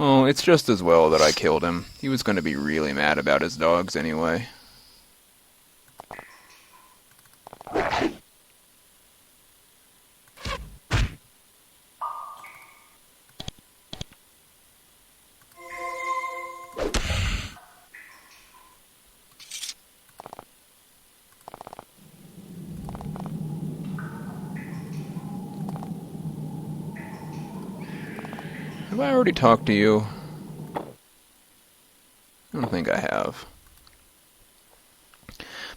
Oh, it's just as well that I killed him. He was going to be really mad about his dogs anyway. Have I already talked to you? I don't think I have.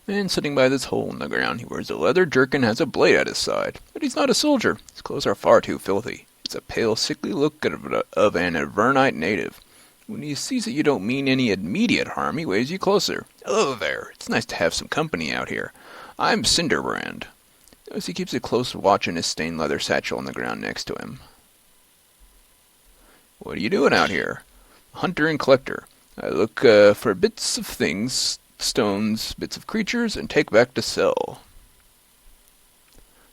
Man sitting by this hole in the ground. He wears a leather jerkin, has a blade at his side. But he's not a soldier. His clothes are far too filthy. It's a pale, sickly look of an Avernite native. When he sees that you don't mean any immediate harm, he waves you closer. Hello there. It's nice to have some company out here. I'm Cinderbrand. As he keeps a close watch on his stained leather satchel on the ground next to him. What are you doing out here? Hunter and collector. I look for bits of things, stones, bits of creatures, and take back to sell.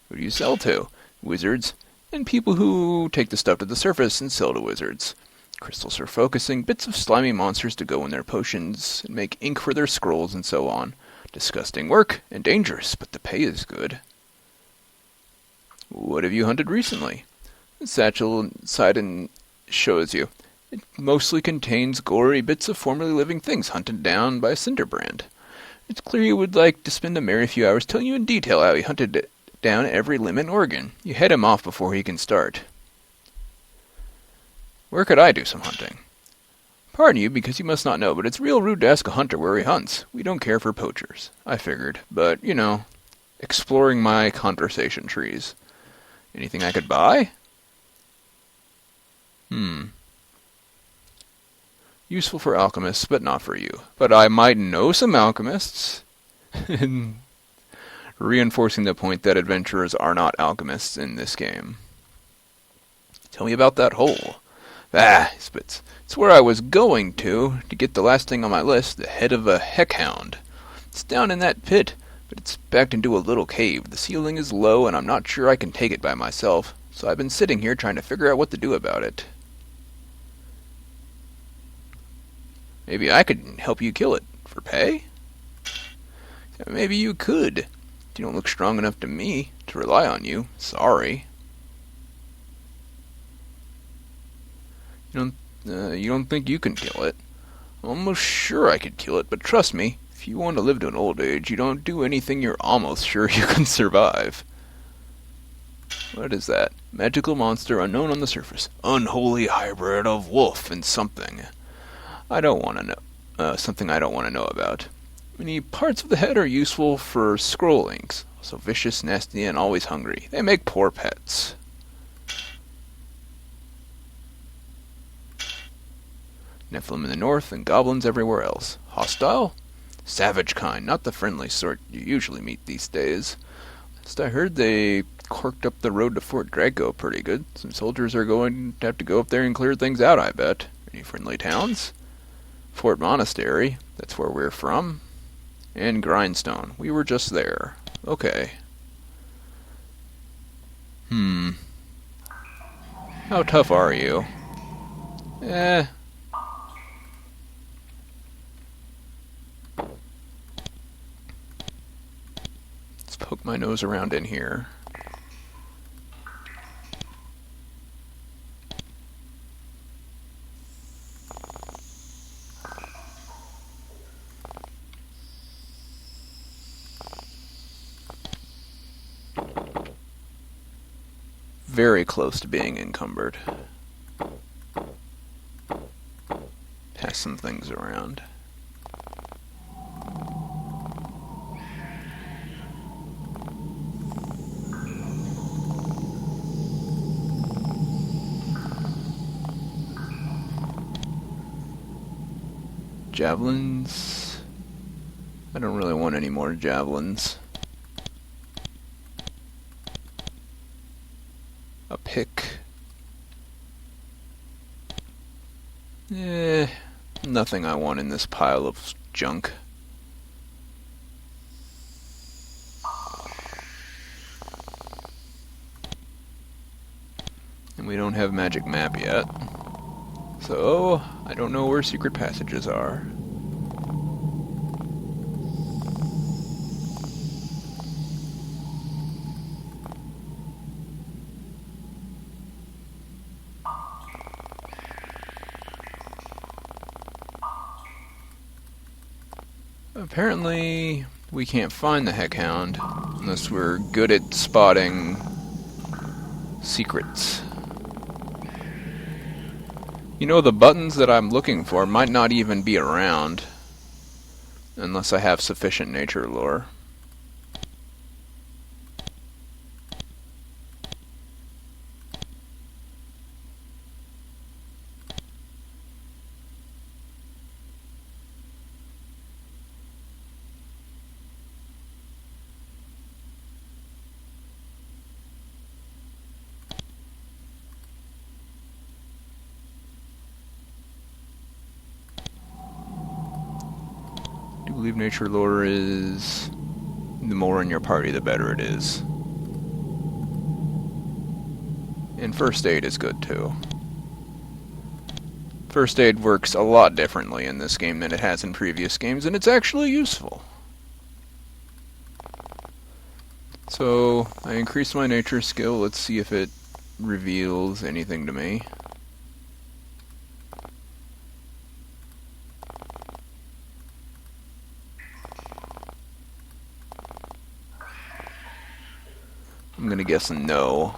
Who do you sell to? Wizards, and people who take the stuff to the surface and sell to wizards. Crystals for focusing, bits of slimy monsters to go in their potions, and make ink for their scrolls, and so on. Disgusting work, and dangerous, but the pay is good. What have you hunted recently? The satchel inside and shows you. It mostly contains gory bits of formerly living things hunted down by Cinderbrand. It's clear you would like to spend a merry few hours telling you in detail how he hunted down every limb and organ. You head him off before he can start. Where could I do some hunting? Pardon you, because you must not know, but it's real rude to ask a hunter where he hunts. We don't care for poachers. I figured, but, exploring my conversation trees. Anything I could buy? Useful for alchemists, but not for you. But I might know some alchemists. Reinforcing the point that adventurers are not alchemists in this game. Tell me about that hole. He spits. It's where I was going to get the last thing on my list, the head of a heckhound. It's down in that pit, but it's backed into a little cave. The ceiling is low, and I'm not sure I can take it by myself, so I've been sitting here trying to figure out what to do about it. Maybe I could help you kill it. For pay? Maybe you could. You don't look strong enough to me to rely on you. Sorry. You don't think you can kill it? I'm almost sure I could kill it, but trust me, if you want to live to an old age, you don't do anything you're almost sure you can survive. What is that? Magical monster unknown on the surface. Unholy hybrid of wolf and something. I don't want to know. Something I don't want to know about. Many parts of the head are useful for scroll inks. Also vicious, nasty, and always hungry. They make poor pets. Nephilim in the north and goblins everywhere else. Hostile? Savage kind, not the friendly sort you usually meet these days. Last I heard they corked up the road to Fort Draco pretty good. Some soldiers are going to have to go up there and clear things out, I bet. Any friendly towns? Fort Monastery, that's where we're from. And Grindstone, we were just there. Okay. How tough are you? Let's poke my nose around in here. Very close to being encumbered. Pass some things around. Javelins. I don't really want any more javelins. A pick. Nothing I want in this pile of junk. And we don't have magic map yet. So, I don't know where secret passages are. Apparently, we can't find the Heckhound unless we're good at spotting secrets. You know, the buttons that I'm looking for might not even be around unless I have sufficient nature lore. I do believe nature lore is the more in your party, the better it is. And first aid is good too. First aid works a lot differently in this game than it has in previous games, and it's actually useful. So, I increased my nature skill. Let's see if it reveals anything to me. I'm gonna guess no.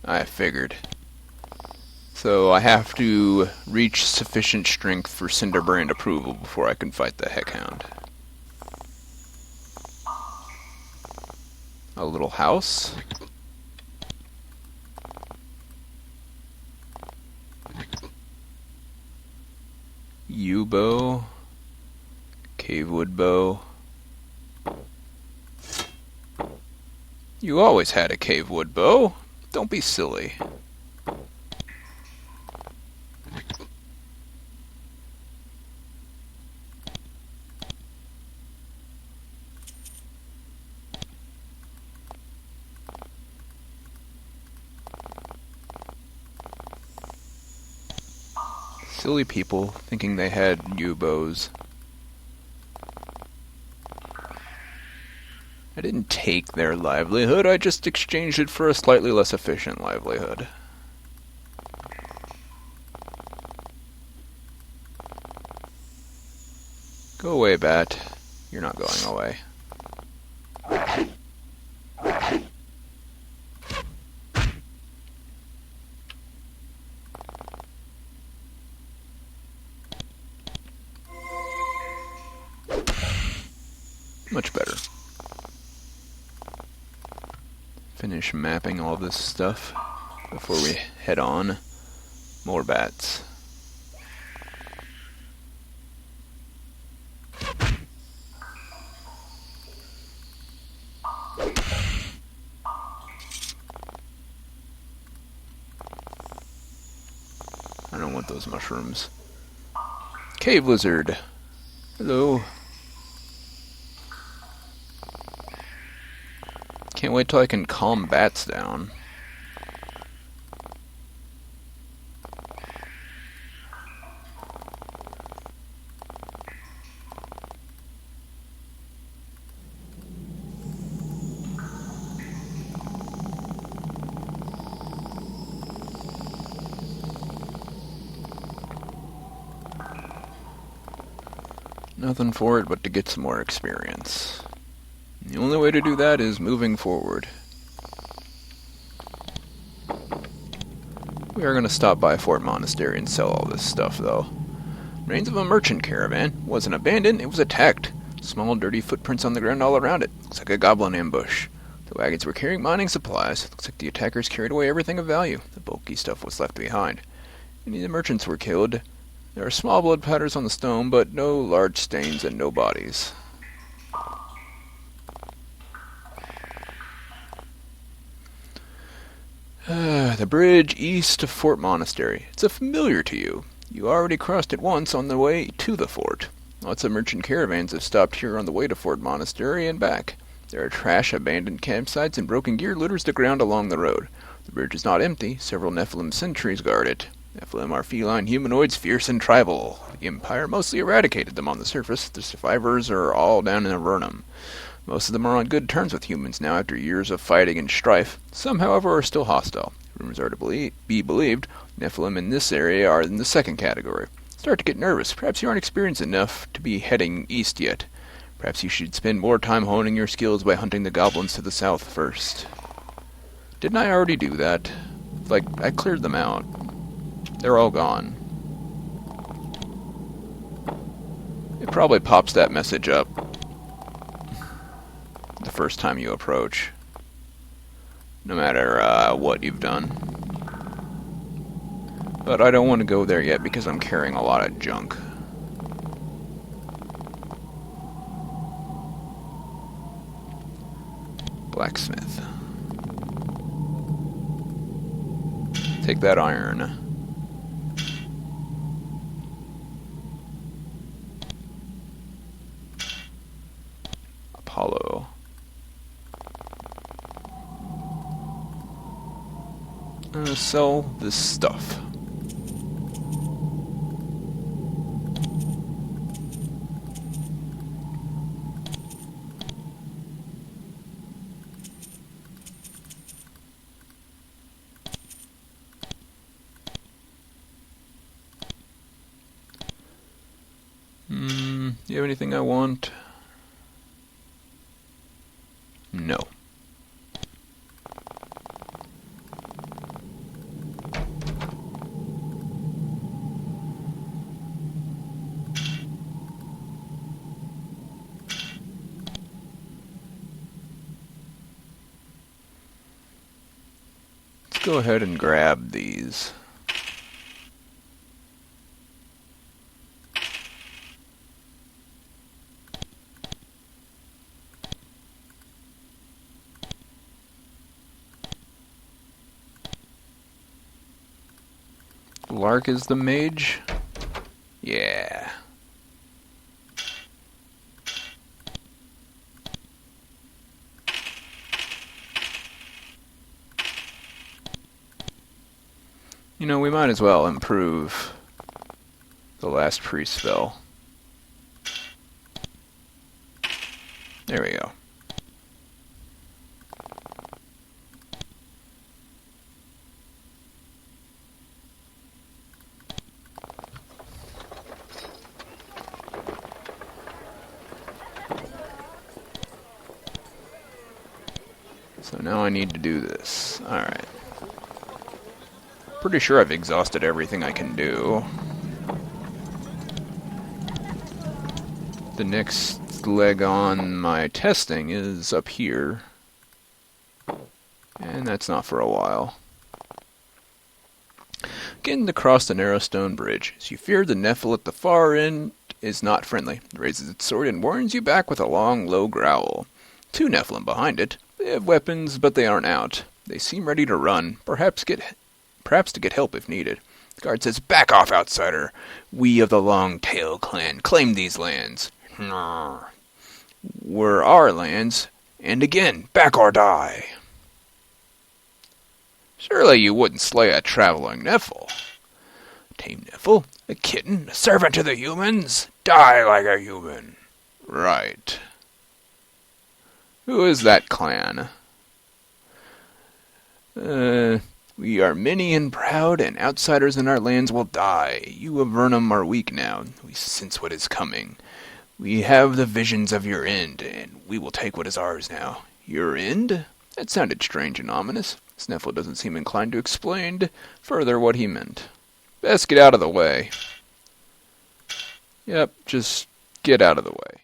I figured. So I have to reach sufficient strength for Cinderbrand approval before I can fight the Heckhound. A little house. Yew-bow. Cavewood bow. You always had a cavewood bow. Don't be silly. Silly people thinking they had yew bows. I didn't take their livelihood, I just exchanged it for a slightly less efficient livelihood. Go away, bat. You're not going away. Much better. Finish mapping all this stuff before we head on. More bats. I don't want those mushrooms. Cave lizard. Hello. Can't wait till I can calm bats down. Nothing for it but to get some more experience. The only way to do that is moving forward. We are going to stop by Fort Monastery and sell all this stuff, though. Remains of a merchant caravan. Wasn't abandoned, it was attacked. Small, dirty footprints on the ground all around it. Looks like a goblin ambush. The wagons were carrying mining supplies. Looks like the attackers carried away everything of value. The bulky stuff was left behind. Many of the merchants were killed. There are small blood patters on the stone, but no large stains and no bodies. The bridge east of Fort Monastery. It's a familiar to you. You already crossed it once on the way to the fort. Lots of merchant caravans have stopped here on the way to Fort Monastery and back. There are trash, abandoned campsites, and broken gear litters the ground along the road. The bridge is not empty. Several Nephilim sentries guard it. Nephilim are feline humanoids, fierce and tribal. The Empire mostly eradicated them on the surface. The survivors are all down in Avernum. Most of them are on good terms with humans now after years of fighting and strife. Some, however, are still hostile. Rumors are to be believed. Nephilim in this area are in the second category. Start to get nervous. Perhaps you aren't experienced enough to be heading east yet. Perhaps you should spend more time honing your skills by hunting the goblins to the south first. Didn't I already do that? Like, I cleared them out. They're all gone. It probably pops that message up the first time you approach, no matter what you've done. But I don't want to go there yet because I'm carrying a lot of junk. Blacksmith. Take that iron. Apollo. Sell this stuff. You have anything I want? No. Let's go ahead and grab these. Lark is the mage? Yeah. You know, we might as well improve the last priest spell. There we go. So now I need to do this. Alright. Pretty sure I've exhausted everything I can do. The next leg on my testing is up here. And that's not for a while. Getting to cross the narrow stone bridge. As you fear, the Nephil at the far end is not friendly. It raises its sword and warns you back with a long, low growl. Two Nephilim behind it. They have weapons, but they aren't out. They seem ready to run, perhaps to get help if needed. The guard says, "Back off, outsider. We of the Long-Tail clan claim these lands. Were our lands, and again, back or die." Surely you wouldn't slay a traveling Nephil. A tame Nephil? A kitten? A servant to the humans? Die like a human. Right. Who is that clan? We are many and proud, and outsiders in our lands will die. You of Avernum are weak now. We sense what is coming. We have the visions of your end, and we will take what is ours now. Your end? That sounded strange and ominous. Sniffle doesn't seem inclined to explain further what he meant. Best get out of the way. Yep, just get out of the way.